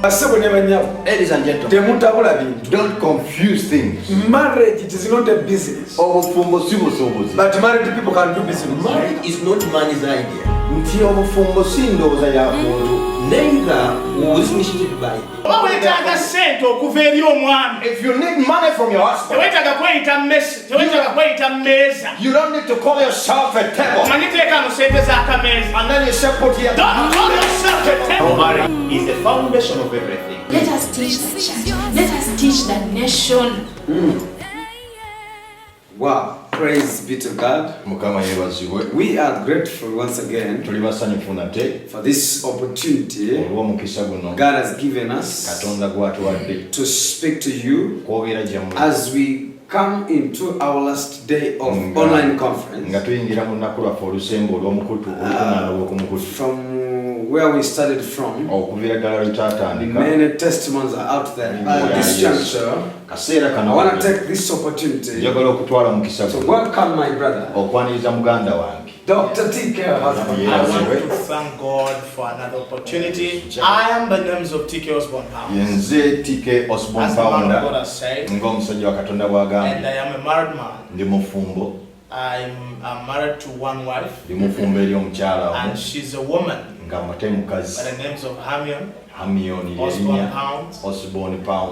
Ladies and gentlemen, don't confuse things. Marriage, it is not a business. But married people can do business. Marriage is not man's idea. Neither was initiated by him. If you need money from your husband, you don't need to call yourself a table. And then you say, put here. Don't call yourself a table. Marriage is the foundation of everything. Let us teach the church. Let us teach the nation. Wow. Praise be to God. We are grateful once again for this opportunity God has given us to speak to you as we come into our last day of online conference. From where we started from, many testimonies are out there. At this juncture, I want to take this opportunity to welcome my brother, Dr. TK. I want to thank God for another opportunity. I am the names of TK Osborne Pound. As the man of God has said, and I am a married man. I'm married to one wife, and she's a woman by the names of Osborne Pound.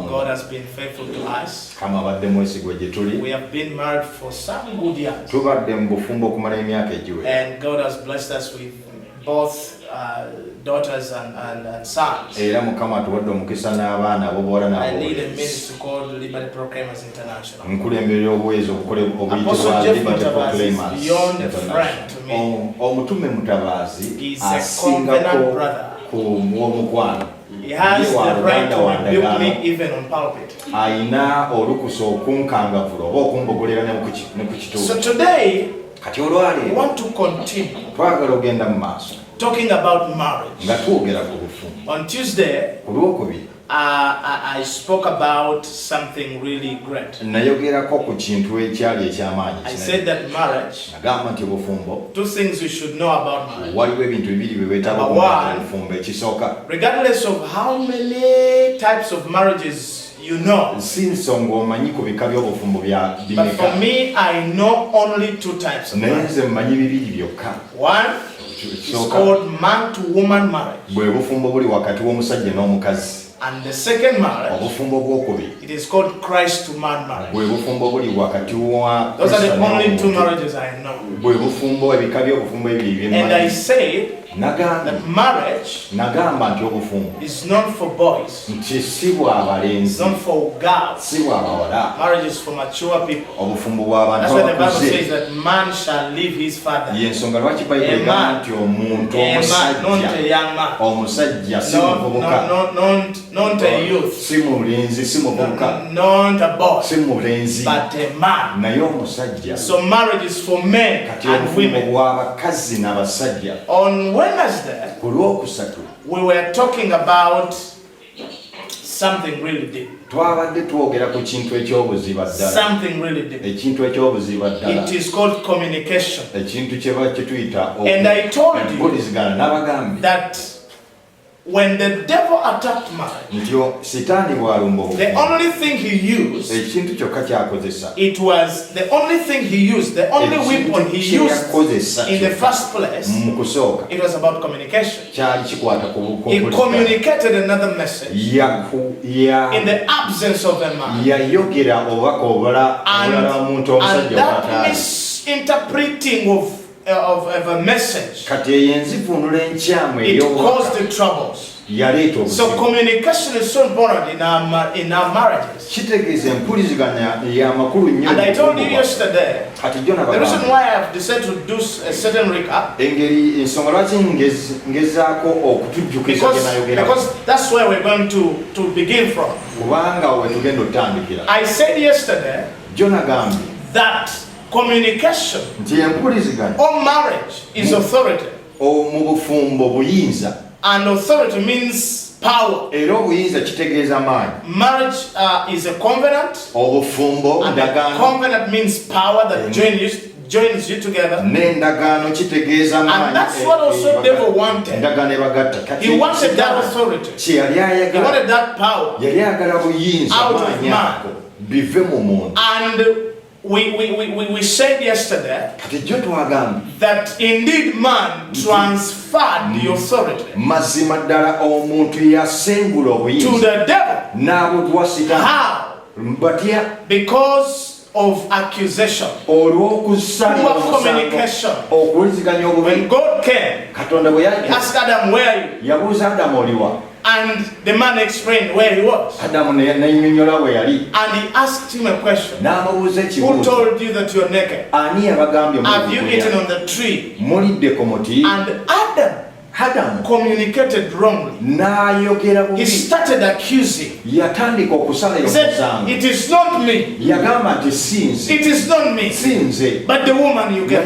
God has been faithful to us. We have been married for some good years, and God has blessed us with both daughters and sons. I lead a ministry called Liberty Proclaimers International. Apostle Jeff Mutabazi is beyond a friend to me. He's a covenant brother. He has the right to rebuke me even on pulpit. So today, we want to continue talking about marriage. On Tuesday, I spoke about something really great. I said that marriage, two things you should know about marriage. Number one, regardless of how many types of marriages you know, but for me, I know only two types of marriage. One is called man-to-woman marriage. And the second marriage, it is called Christ-to-man marriage. Those are the only two marriages I know. And I said that marriage is not for boys. It's not for girls. Marriage is for mature people. That's why the Bible says that man shall leave his father. A man, not a young man. Not a youth. Not a boy. But a man. So marriage is for men and women. On Wednesday, we were talking about something really deep. Something really deep. It is called communication. And I told you that when the devil attacked marriage, the only thing he used, it was the only thing he used, the only weapon he used in the first place, it was about communication. He communicated another message in the absence of a man. And that misinterpreting of a message, it caused the troubles. So communication is so important in our marriages. And I told you yesterday, the reason why I have decided to do a certain recap, because that's where we're going to begin from. I said yesterday that communication or marriage is authority. And authority means power. Marriage is a covenant. And a covenant means power that joins you together. And that's what also the devil wanted. He wanted that authority. He wanted that power out of man. And we said yesterday that indeed man transferred the authority to the devil. How? Because of accusation, poor communication. When God came, He asked Adam, where are you? And the man explained where he was. And he asked him a question. Who told you that you are naked? Have you eaten on the tree? And Adam communicated wrongly. He started accusing. He said, it is not me. It is not me. But the woman you gave.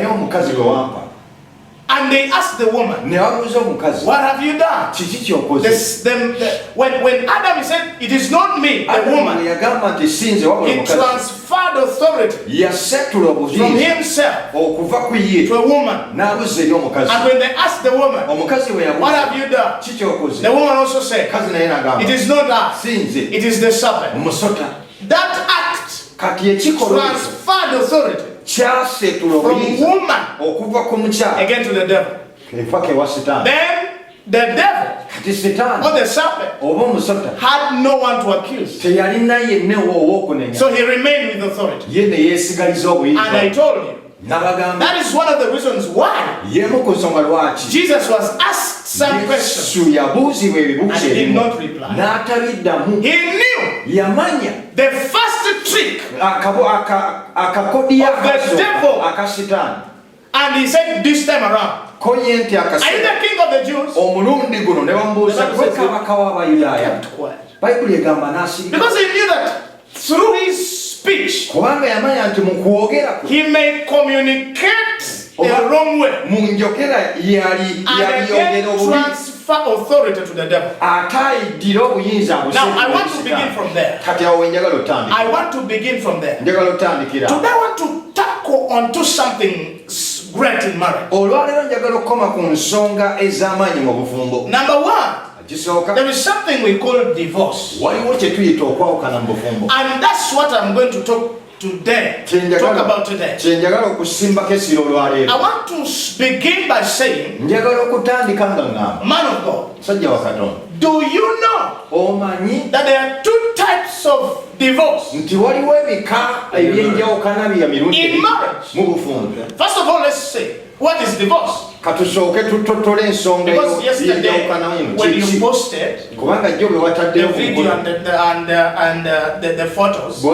And they asked the woman, what have you done? When Adam said, it is not me, the woman, he transferred authority from himself to a woman. And when they asked the woman, what have you done? The woman also said, it is not us, it is the serpent. That act transferred authority from woman again to the devil. Then the devil or the serpent had no one to accuse. So he remained with authority. And I told you, that is one of the reasons why Jesus was asked some questions and he did not reply. He knew the first trick of the devil, and he said this time around, are you the king of the Jews? Because he knew that through his speech he may communicate the wrong way and again transfer authority to the devil. Now I want to begin from there. I want to begin from there. Today I want to tackle onto something great in marriage. Number one, there is something we call divorce. And that's what I'm going to talk about today. I want to begin by saying, man of God, do you know that there are two types of divorce in marriage? First of all, let's say, what is divorce? Because yesterday when you posted the video and the photos, I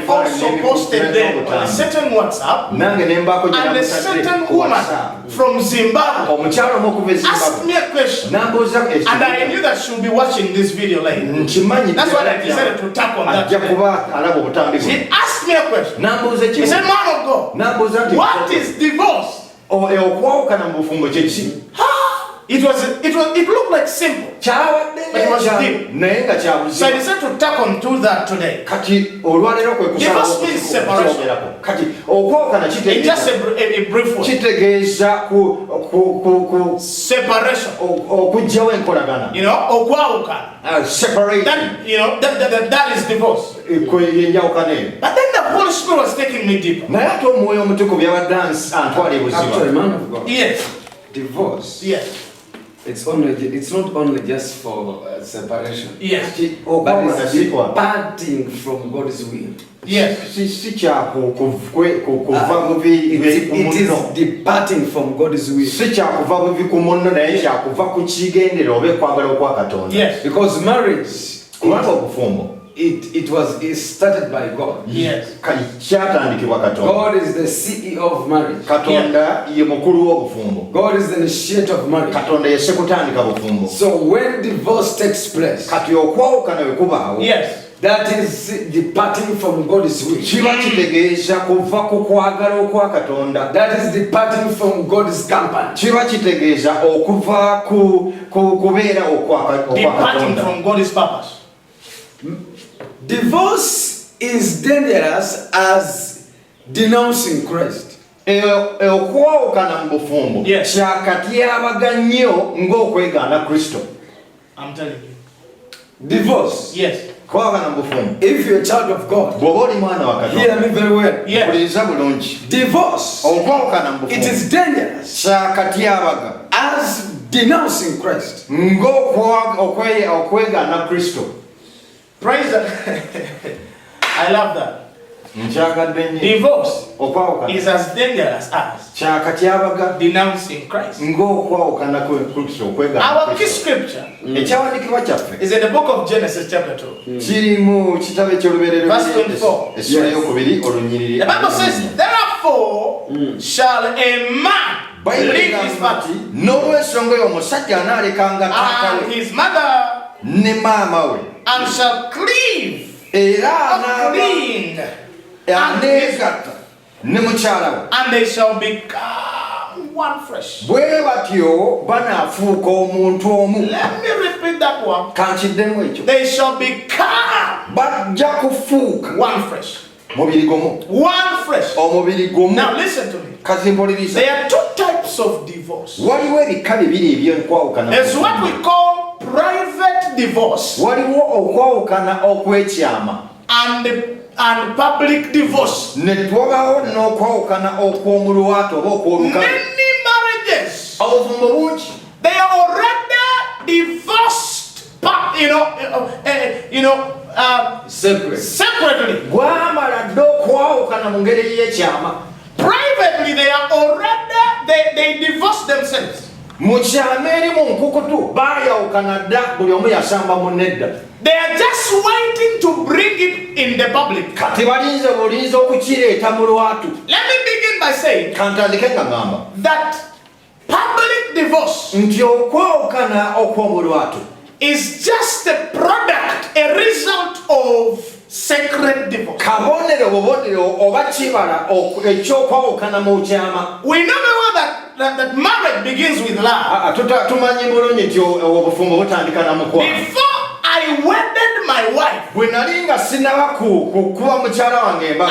also posted them on a certain WhatsApp, and a certain woman from Zimbabwe asked me a question, and I knew that she would be watching this video later. That's why I decided to tap on that today. She asked me a question. She said, man of God, what is divorce? It looked like simple, but it was deep. So I decided to tap onto that today. Divorce means separation. In just a brief word. Separation. Separate. That is divorce. But then the Holy Spirit was taking me deeper. Actually, man of God. Yes. Divorce. Yes. It's not only just for separation. Yes. But it's departing from God's will. Yes. It is departing from God's will. Yes. Because marriage, it started by God. Yes. God is the CEO of marriage. God is the initiator of marriage. So when divorce takes place, yes, that is departing from God's will. That is departing from God's company. Departing from God's purpose. Divorce is dangerous as denouncing Christ. Okwawukana mu bufumbo kyakati y'abaga nnyo ng'okwegana Kristo. I'm telling you. Divorce. Yes. If you're a child of God, hear me very well. Yes. Divorce, it is dangerous as denouncing Christ. Praise the I love that. Divorce is as dangerous as denouncing Christ. Our key scripture is in the book of Genesis chapter 2. Verse 24. The Bible says, therefore shall a man leave his father and his mother and shall cleave and they shall become one flesh. Let me repeat that one. They shall become one flesh. One flesh. Now listen to me. There are two types of divorce. There's what we call private divorce and public divorce. Many marriages, they are already divorced, separately. Privately, they are already, they divorce themselves. They are just waiting to bring it in the public. Let me begin by saying that public divorce is just a product, a result of sacred divorce. We know that marriage begins with love. Before I wedded my wife,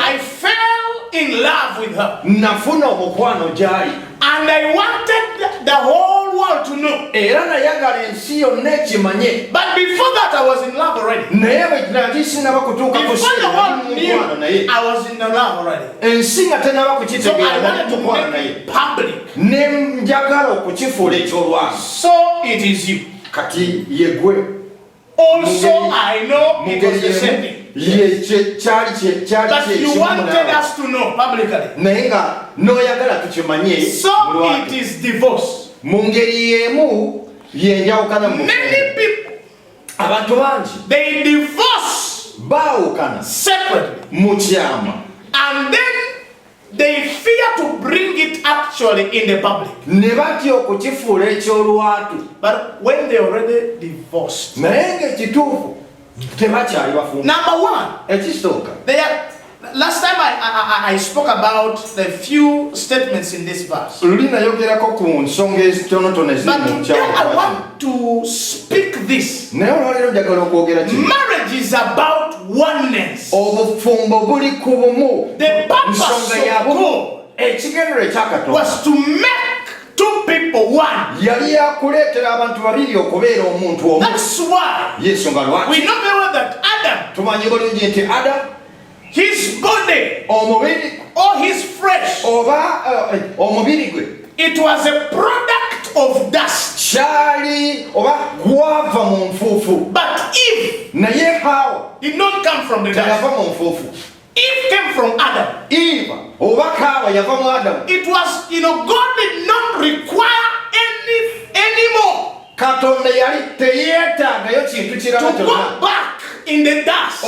I fell in love with her. And I wanted the whole world to know. But before that, I was in love already. Before the world knew, I was in love already. So I wanted to make it public. So it is you. Also, I know it was the same thing. But you wanted us to know publicly. So it is divorce. Many people, they divorce separately. And then they fear to bring it actually in the public. But when they already divorced, number one, last time I spoke about the few statements in this verse. But today I want to speak this. Marriage is about oneness. The purpose of God was to make two people one. That's why we know very well that Adam, his body or his flesh, it was a product of dust. But Eve did not come from the dust. Eve came from Adam. It was, God did not require any more to go back in the dust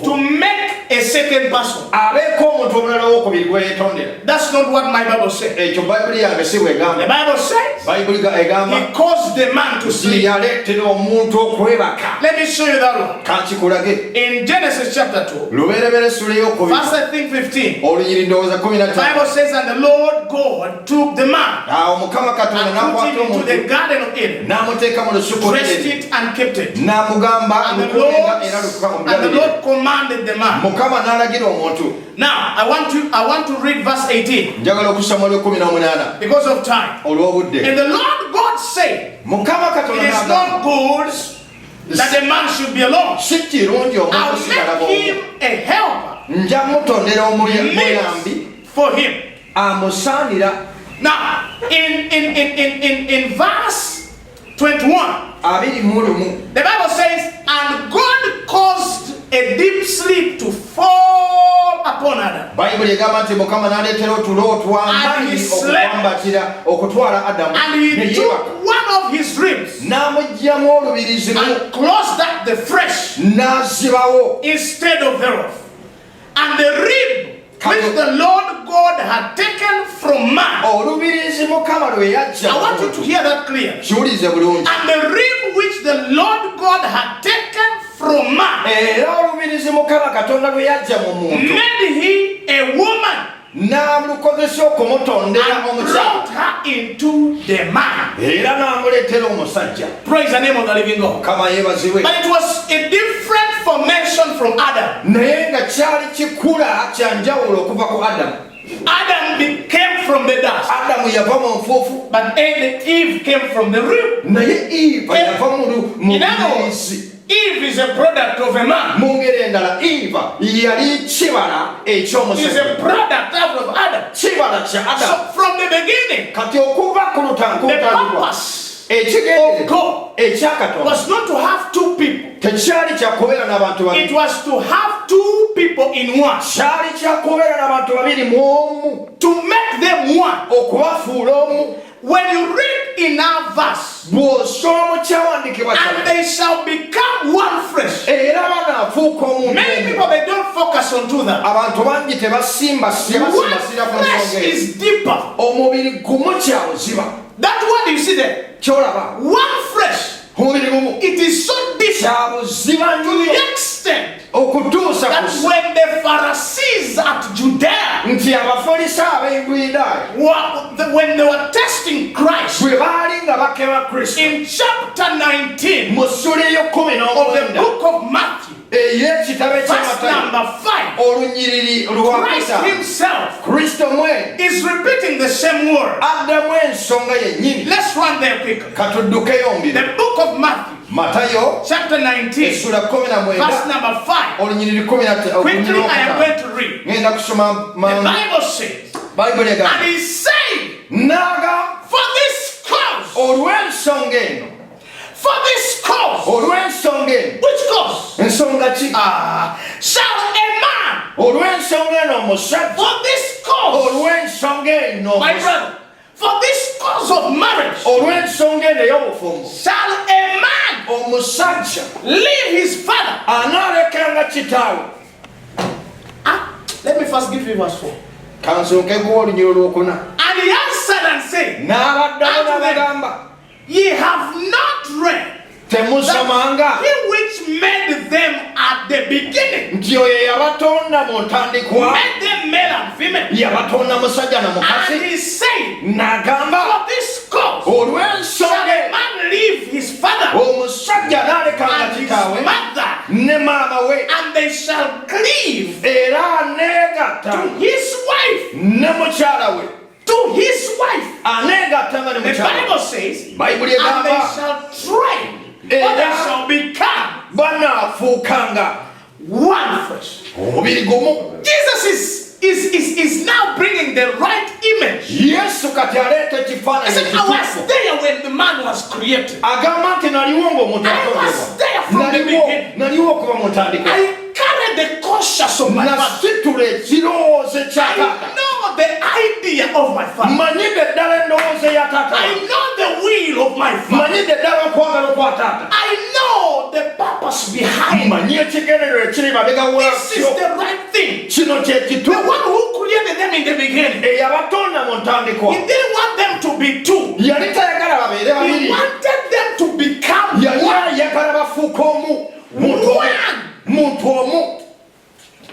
to make a second person. That's not what my Bible says. The Bible says He caused the man to sleep. Let me show you that one. In Genesis chapter 2, verse I think 15, the Bible says, and the Lord God took the man and put him into the Garden of Eden, dressed it and kept it. the Lord commanded the man. Now, I want to read verse 18 because of time. And the Lord God said, it is not good that a man should be alone. I'll make him a helper for him. Now, in verse 21, the Bible says, and God caused a deep sleep to fall upon Adam. And he slept. And he took one of his ribs and closed up the flesh instead of thereof. And the rib which the Lord God had taken from man. I want you to hear that clear. And the rib which the Lord God had taken from man made he a woman and brought her into the man. Praise the name of the living God. But it was a different formation from Adam. Adam came from the dust, but Eve came from the rib. In other words, Eve is a product of a man. Is a product out of Adam. So from the beginning, the purpose of God was not to have two people. It was to have two people in one. To make them one. When you read in our verse, and they shall become one flesh. Many people, they don't focus on that. One flesh is deeper. That's what you see there. One flesh. It is so deep to the extent that when the Pharisees at Judea, when they were testing Christ, in chapter 19 of the book of Matthew, verse number 5, Christ himself is repeating the same word. Let's run there quickly. The book of Matthew, chapter 19, verse number 5. Quickly, I am going to read. The Bible says, and he said, for this cause, for this cause, which cause? Shall a man, for this cause, my brother, for this cause of marriage, shall a man leave his father? Let me first give you verse 4. And he answered and said, ye have not read that he which made them at the beginning made them male and female. And he said, for this cause shall a man leave his father and his mother, and they shall cleave to his wife. To his wife. The Bible says, and they shall train, or they shall become one flesh. Jesus is now bringing the right image. He said, I was there when the man was created. I was there from the beginning. I carry the conscience of my father. I know the idea of my father. I know the will of my father. I know the purpose behind it. This is the right thing. The one who created them in the beginning, he didn't want them to be two. He wanted them to become one.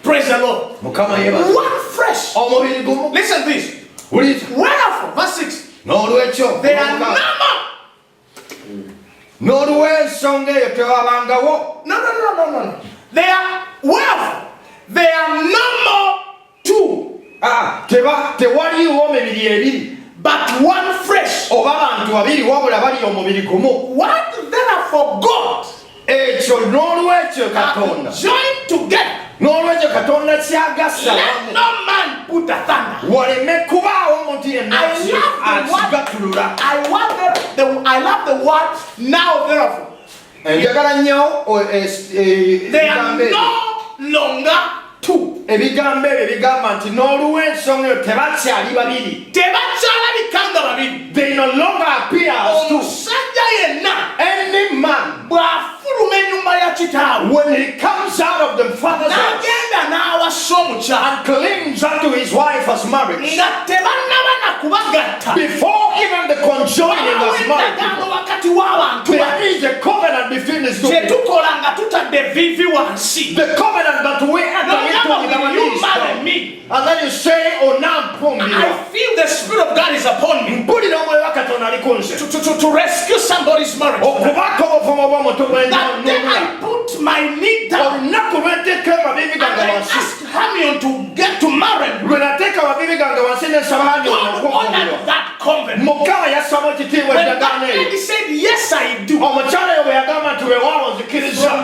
Praise the Lord. One fresh. Listen to this. Wherefore, verse 6. There are number n'olw'ensonga eyo tewabangawo. No. They are well. They are normal two. Tewaliwo mibiri ebiri. But one fresh. Oba abantu babiri wabula bali omubiri gumu. What therefore God ekyo n'olwekyo Katonda joined together. N'olwekyo Katonda kyagassa Let no man put asunder. waleme kubaawo omuntu yenna akigattulula. I love the word now therefore. Njagala nnyo They are no longer two. ebigambo ebyo bigamba nti n'olw'ensonga eyo tebakyali babiri. Tebakyalabikanga babiri. They no longer appear as two. Omusajja yenna Any man, bw'afuluma ennyumba ya kitaawe when he comes out of the father's house n'agenda n'awasa omukyala and clings unto his wife as marriage, nga tebannaba na kubagatta, before even the conjoining as marriage, endagaano wakati w'abantu there is a covenant between these two kye people. tukola nga tutadde vivi wansi. The covenant that we enter into with our knees down. And then you say, "Oh, now I feel the Spirit of God is upon me to rescue somebody's marriage. That day I put my knee down and I asked Hamion to get to marry. God honored that covenant. When that lady said, "Yes, I do," from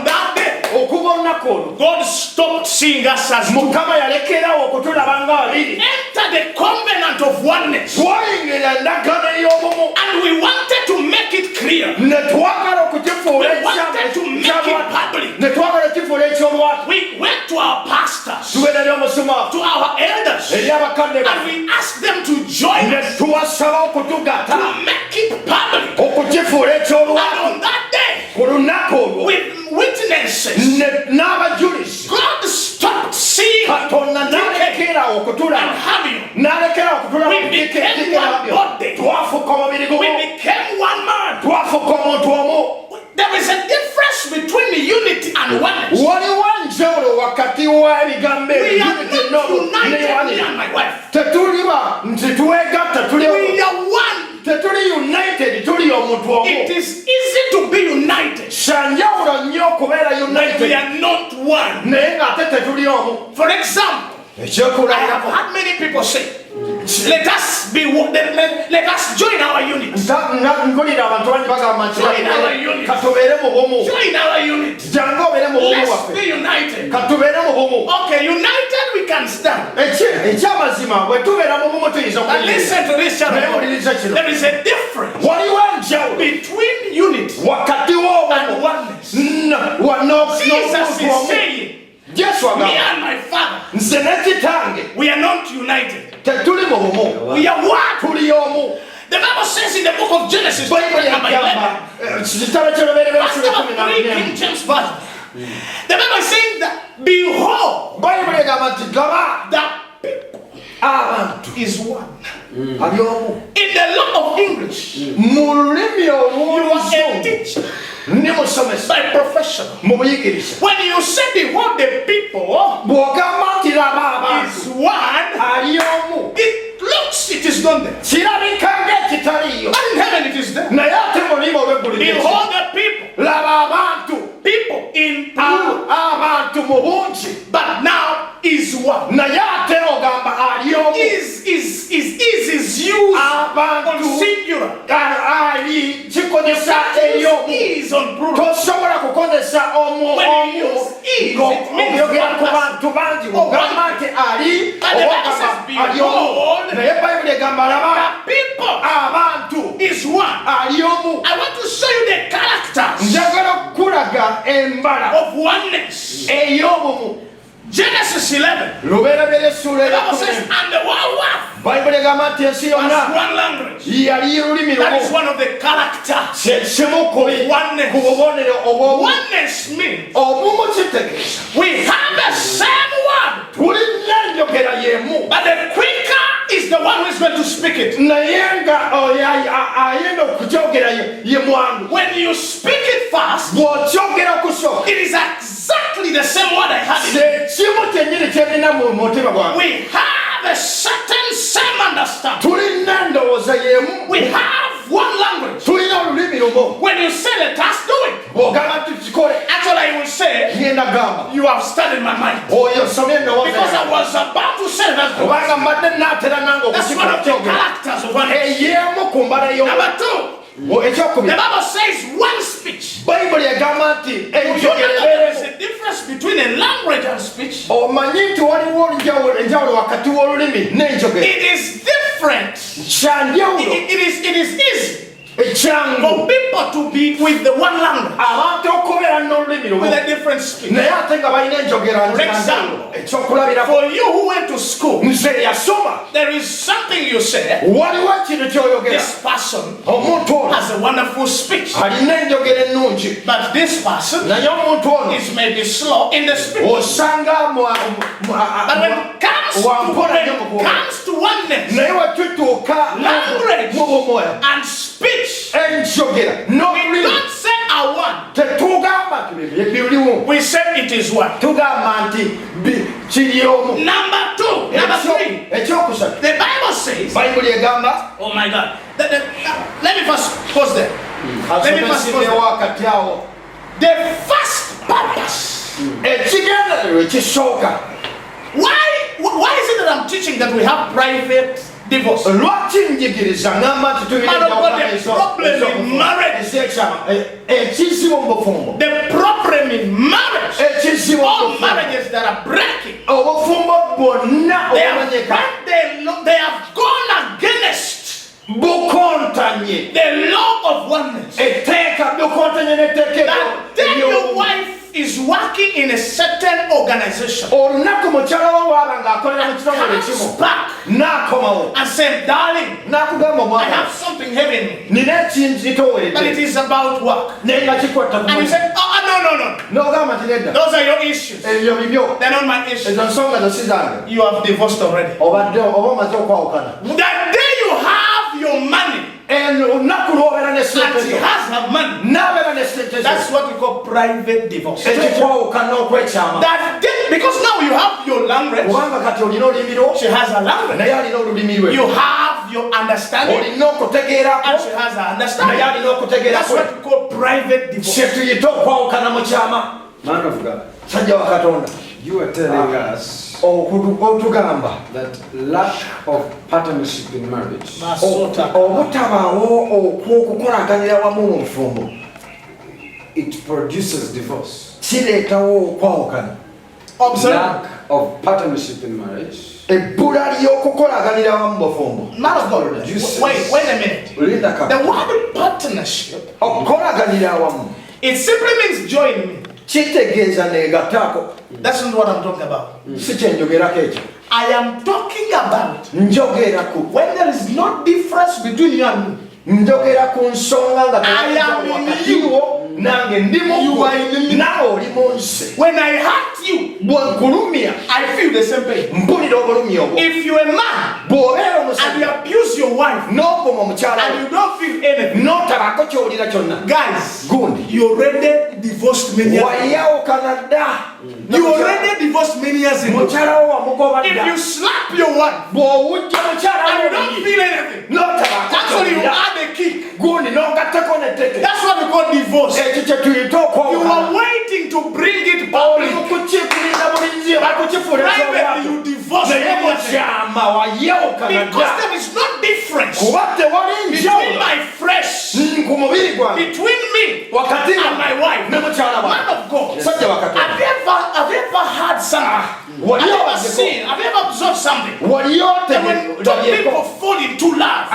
that day, God stopped seeing us as two. Enter the covenant of oneness. And we wanted to make it clear. We wanted to make it public. We went to our pastors, to our elders, and we asked them to join us to make it public. And on that day, with witnesses, God stopped seeing and having. We became one body. We became one man. There is a difference between unity and oneness. We are not united, me and my wife. We are one. It is easy to be united, but we are not one. For example, I have had many people say, let us join our unit. Join our unit. Let's be united. Okay, united we can stand. But listen to this, children. There is a difference between unity and oneness. Jesus is saying, me and my Father, we are not united. We are one. The Bible says in the book of Genesis, chapter 3, King James Version, the Bible is saying that, behold, the people is one. In the law of English, you are a teacher by profession. When you say behold the people is one, it looks, it is not there. But in heaven it is there. Behold the people. People in plural. But now is one. Is used on singular. Is on plural. When you use is, it means people is one. I want to show you the characters of oneness. Genesis 11. The Bible says, and the world was one language. That is one of the characters of oneness. Oneness means we have the same word, but the quicker is the one who is going to speak it. When you speak it fast, it is exactly the same word I had in it. We have a certain same understanding. We have one language. When you say, let us do it. Actually, I will say, you have studied my mind. Because I was about to say that. That's one of the characters of one. Number two. The Bible says one speech. There is a difference between a language and speech. It is different. It is easy for people to be with the one language, with a different speech. For example, for you who went to school, there is something you say. This person has a wonderful speech, but this person is maybe slow in the speech. But when it comes to oneness, language and speech, we don't say I want. We say it is one. Number three. The Bible says, oh my God. Let me first pause there. The first purpose. Why is it that I'm teaching that we have private divorce? The problem in marriage. The problem in marriage. All marriages that are breaking. They have gone against the law of oneness. That your wife is working in a certain organization and comes back and says, darling, I have something heavy in me, but it is about work. And you say, oh, no. Those are your issues. They're not my issues. You have divorced already. That day you have your money and she has her money. That's what we call private divorce. That day, because now you have your language, she has her language. You have your understanding, and she has her understanding. That's what we call private divorce. Man of God, you are telling us that lack of partnership in marriage, it produces divorce. Lack of partnership in marriage. Man of God, wait a minute. The word partnership, it simply means join me. That's not what I'm talking about. I am talking about when there is no difference between you and me. I am in you. You are in me. When I hurt you, I feel the same pain. If you're a man and you abuse your wife and you don't feel anything, guys, you already divorced many years ago. You already divorced many years ago. If you slap your wife and you don't feel anything, actually you add a kick. That's what we call divorce. You are waiting to bring it public. Privately you divorce because there is no difference between my flesh, between me and my wife. Man of God, have you ever had something? Have you ever seen? Have you ever observed something? That when two people fall into love,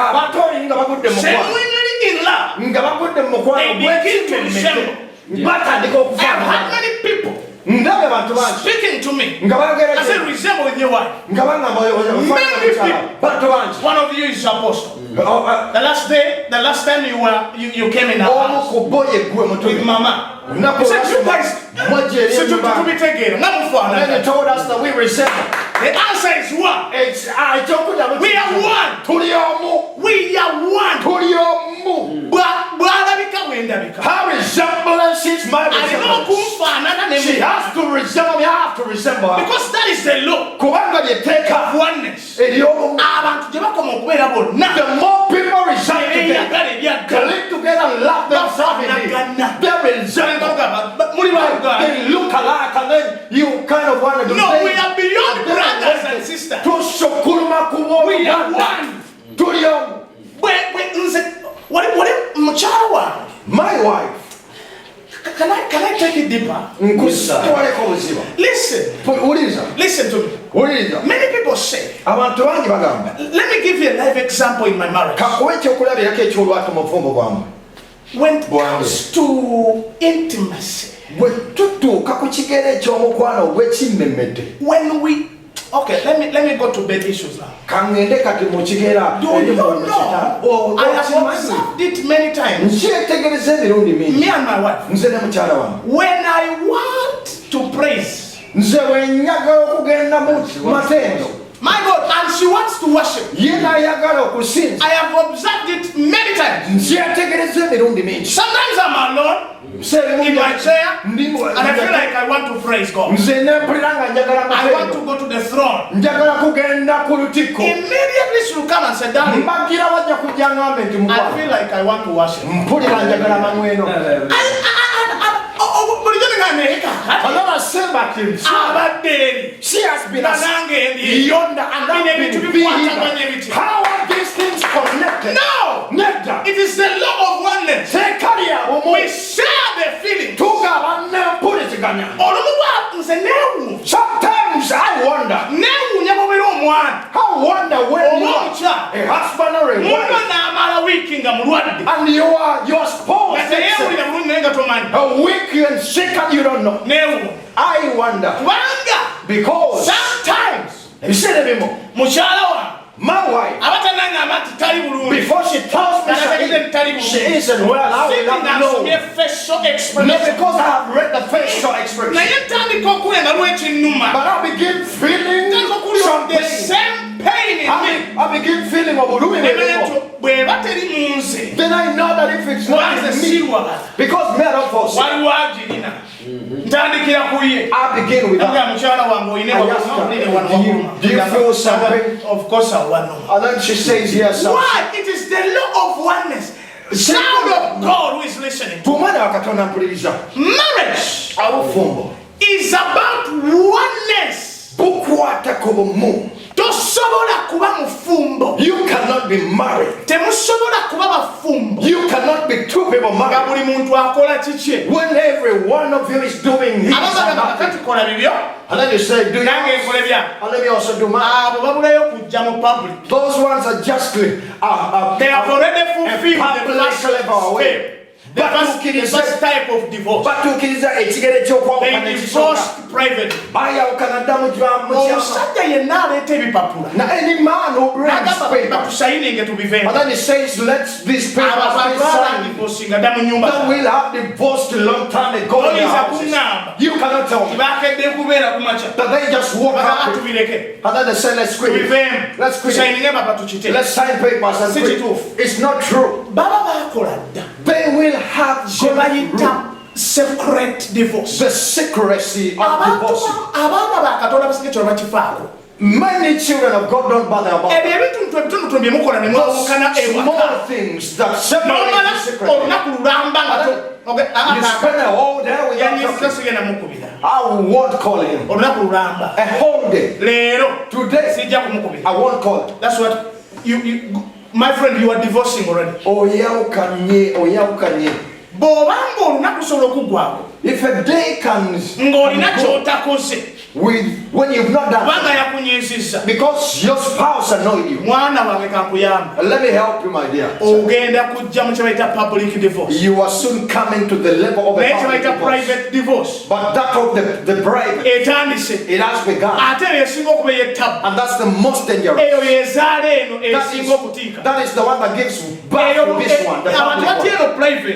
genuinely in love, they begin to resemble. I have had many people speaking to me. I said, resemble with your wife. Many people. One of you is apostle. The last time you came in our house with Mama. He said, you guys, and they told us that we resemble. The answer is one. We are one. We are one. Her resemblance is my resemblance. She has to resemble me. I have to resemble her. Because that is the law of oneness. The more people resemble together, they live together and love themselves in me. They look alike and then you kind of want to do. No, we are beyond brothers and sisters. We are one. My wife. Can I take it deeper? Listen to me. Many people say, let me give you a live example in my marriage. When it comes to intimacy, when we let me go to bed issues now. Do you know? I have observed it many times. Me and my wife. When I want to praise, my God, and she wants to worship, I have observed it many times. Sometimes I'm alone in my chair and I feel like I want to praise God. I want to go to the throne. Immediately she will come and say, Daddy, I feel like I want to worship. She has been beyond and how are these things connected? No! Never. It is the law of oneness. We share the feeling. Sometimes I wonder when you are a husband or a wife and your spouse takes a week and sick and you don't know. I wonder because sometimes my wife, before she tells me she isn't well, I will not know. Not because I have read the facial expression, but I begin feeling something. The same pain in me. I begin feeling then I know that if it's not me, because me I don't forsake. I begin with that. Do you feel something? Of course I want. And then she says yes. Why? It is the law of oneness. Child of God who is listening. Marriage is about oneness. You cannot be married. You cannot be two people married. When every one of you is doing his and then you say, do you? And let me also do mine. Those ones are just they have already fulfilled the first the first type of divorce. They divorced privately. Now any man who brings paper and then he says, let's this paper that we'll have divorced a long time ago. You cannot tell me that they just walk up and then they say, let's quit it. Let's quit it. Let's sign papers and quit. It's not true. They will have secret divorce. The secrecy of divorce. Many children of God don't bother about those small things that separate the secret. You spend a whole day without talking. I won't call him. A whole day. Today, I won't call him. That's what you my friend, you are divorcing already. If a day comes with when you've not done it, because your spouse annoyed you, let me help you, my dear. You are soon coming to the level of a private divorce. But that of the private, it has begun. And that's the most dangerous. That is the one that gives birth to this one. The public one.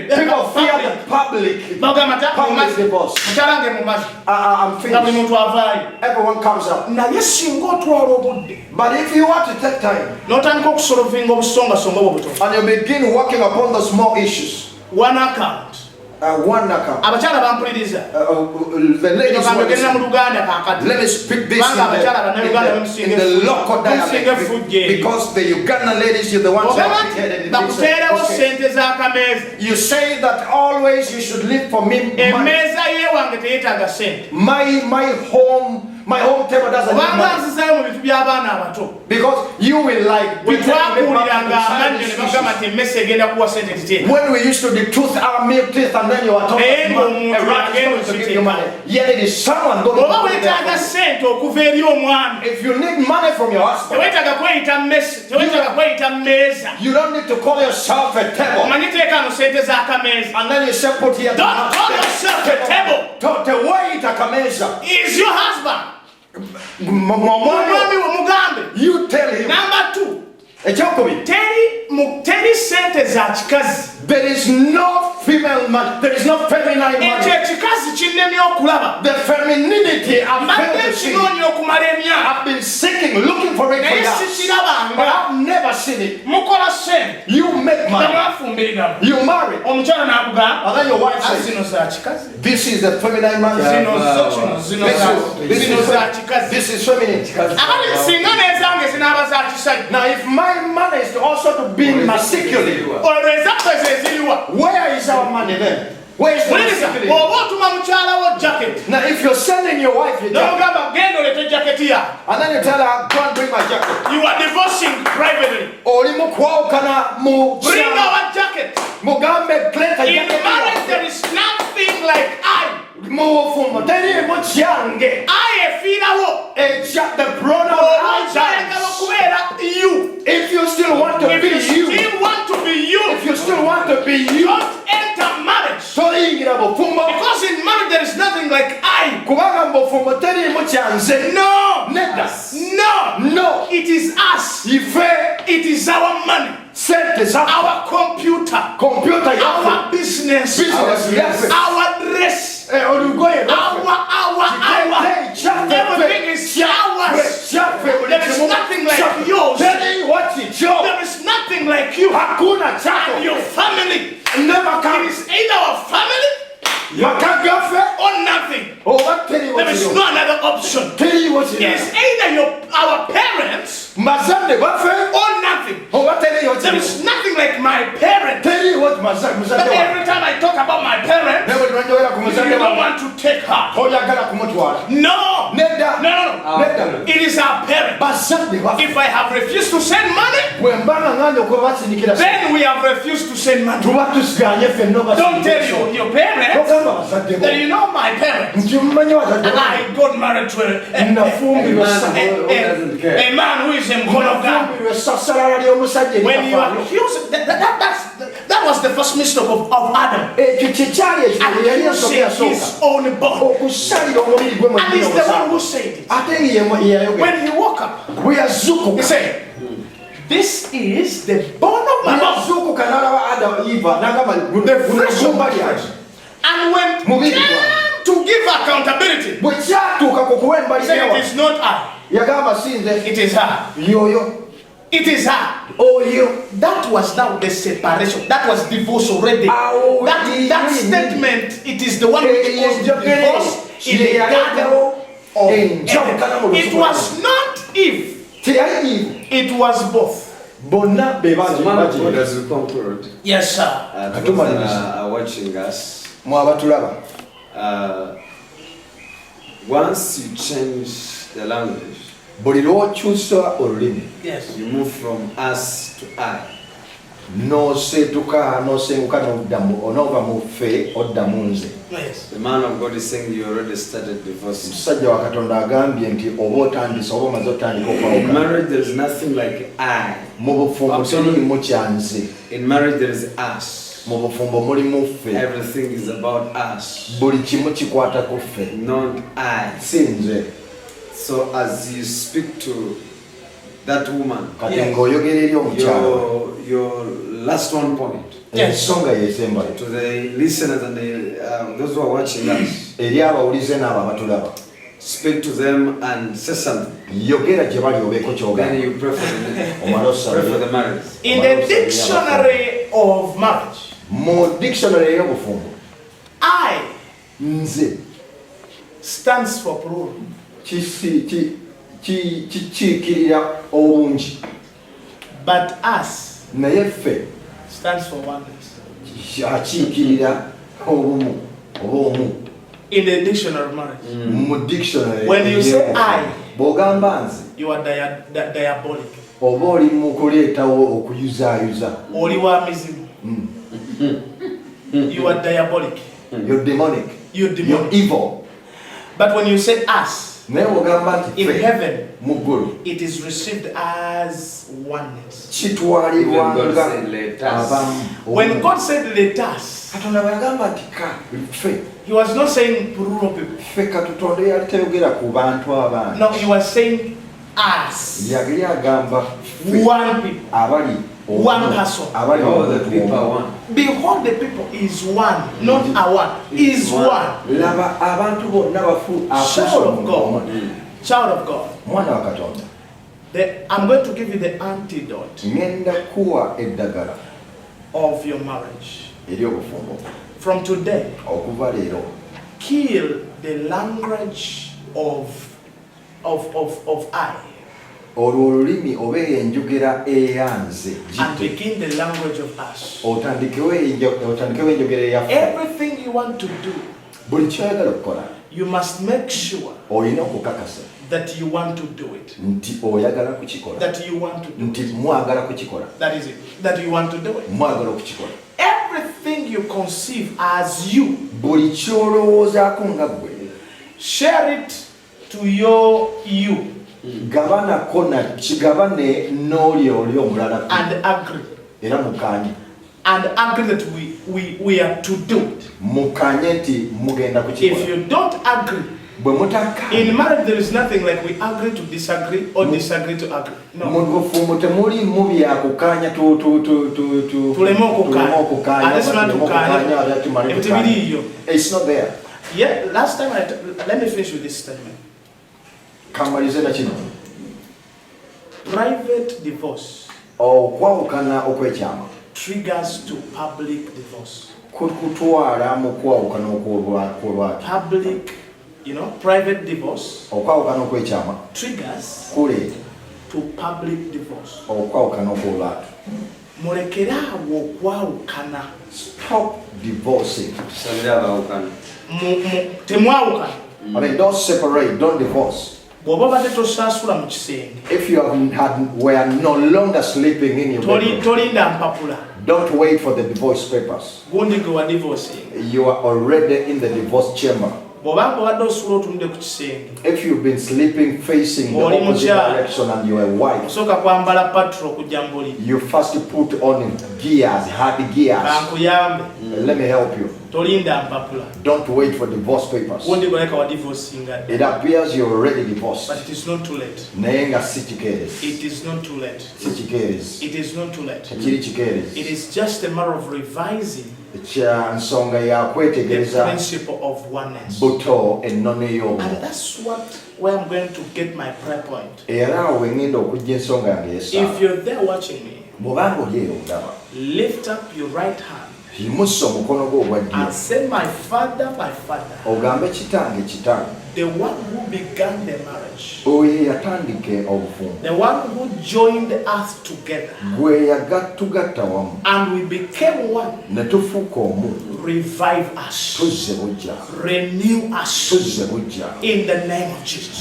People fear the public divorce. I'm finished. Everyone comes up. But if you want to take time and you begin working upon the small issues, one account, abakyala bampuliriza let me speak this in the local dialect because the Ugandan ladies you're the ones who are you say that always you should live for me my home table doesn't need money. Because you will like when we used to tooth our milk teeth and then you are talking about a rat is going to give you money. Yet it is someone going to give you money. If you need money from your husband, you don't need to call yourself a table. And then you say put here. Don't call yourself a table. Is your husband. You tell him. Number 2. Teri sente za chikazi. There is no female man. There is no feminine man. The femininity I've been seeking, looking for it for years, but I've never seen it. You make money. You marry. And then your wife says, this is the feminine man. This is feminine. Now if my money is also to be masculine, where is our money then? Where is the masculine? Now if you're sending your wife your jacket, and then you tell her, go and bring my jacket. You are divorcing privately. Bring our jacket. In marriage there is nothing like I feel the pronoun you. If you still want to be you, if you still want to be you, don't enter marriage. Because in marriage there is nothing like I. No. It is us. It is our money. Our computer, our business, our dress, everything is ours. There is nothing like yours. There is nothing like you and your family. It is either our family or nothing. There is no another option. It is either our parents or nothing. There is nothing like my parents. But every time I talk about my parents, you don't want to take her. No. It is our parents. If I have refused to send money, then we have refused to send money. Don't tell your parents that you know my parents. And I got married to a man who is in Ghana. When you accuse, that was the first mistake of Adam. Accusing his own body. And he's the one who said it. When he woke up, he said, this is the bone of my bone. The flesh of my flesh. And when he came to give accountability, he said, it is not I. It is her. It is her. That was now the separation. That was divorce already. That statement, it is the one which was divorce in the garden. It was not Eve. It was both. Yes, sir. Watching us. Once you change the language, yes, you move from us to I. Yes. The man of God is saying you already started divorcing. In marriage there is nothing like I. In marriage there is us. Everything is about us, not I. So as you speak to that woman, yes, your last one point, yes, to the listeners and those who are watching us, speak to them and say something. Then you pray for the marriage. In the dictionary of marriage, nze stands for plural. Kikiikirira obungi. But us naye ffe stands for oneness. Akiikirira obumu oba omu. In the dictionary of marriage. Mu dictionary. When you say I, bw'ogamba nze, you are diabolic. oba oli mu kuleetawo okuyuzaayuza. Oli wa mizimu. You are diabolic. You're demonic. You're evil. But when you say us, in heaven, it is received as oneness. When God said let us, He was not saying plural people. No, He was saying us. One people. One person. Behold, the people are one. Behold, the people is one, not a one. Is one. Child of God. Child of God. I'm going to give you the antidote of your marriage. From today, kill the language of I. And begin the language of us. Everything you want to do, you must make sure that you want to do it. That you want to do it. That is it. That you want to do it. Everything you conceive as you, share it to your you. And agree. And agree that we are to do it. If you don't agree, in marriage there is nothing like we agree to disagree or disagree to agree. No. It's not there. Yeah, last time let me finish with this statement. Private divorce triggers to public divorce. Public, private divorce triggers to public divorce. Stop divorcing. I mean, don't separate, don't divorce. If you were no longer sleeping in your bedroom, don't wait for the divorce papers. You are already in the divorce chamber. If you've been sleeping facing the opposite direction and you are wife, you first put on gears, hard gears. Let me help you. Don't wait for divorce papers. It appears you're already divorced. But it is not too late. It is not too late. It is not too late. It is just a matter of revising the principle of oneness. And that's where I'm going to get my prayer point. If you're there watching me, lift up your right hand and say, my Father, the one who began the marriage, the one who joined the earth together, and we became one. Revive us, renew us in the name of Jesus.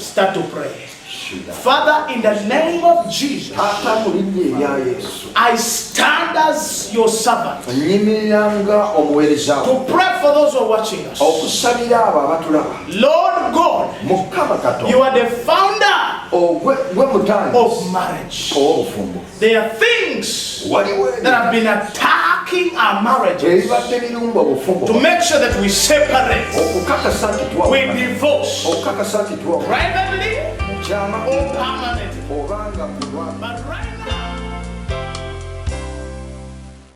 Start to pray. Father, in the name of Jesus, I stand as your servant to pray for those who are watching us. Lord God, you are the founder of marriage. There are things that have been attacking our marriages to make sure that we separate, we divorce privately or permanently. But right now,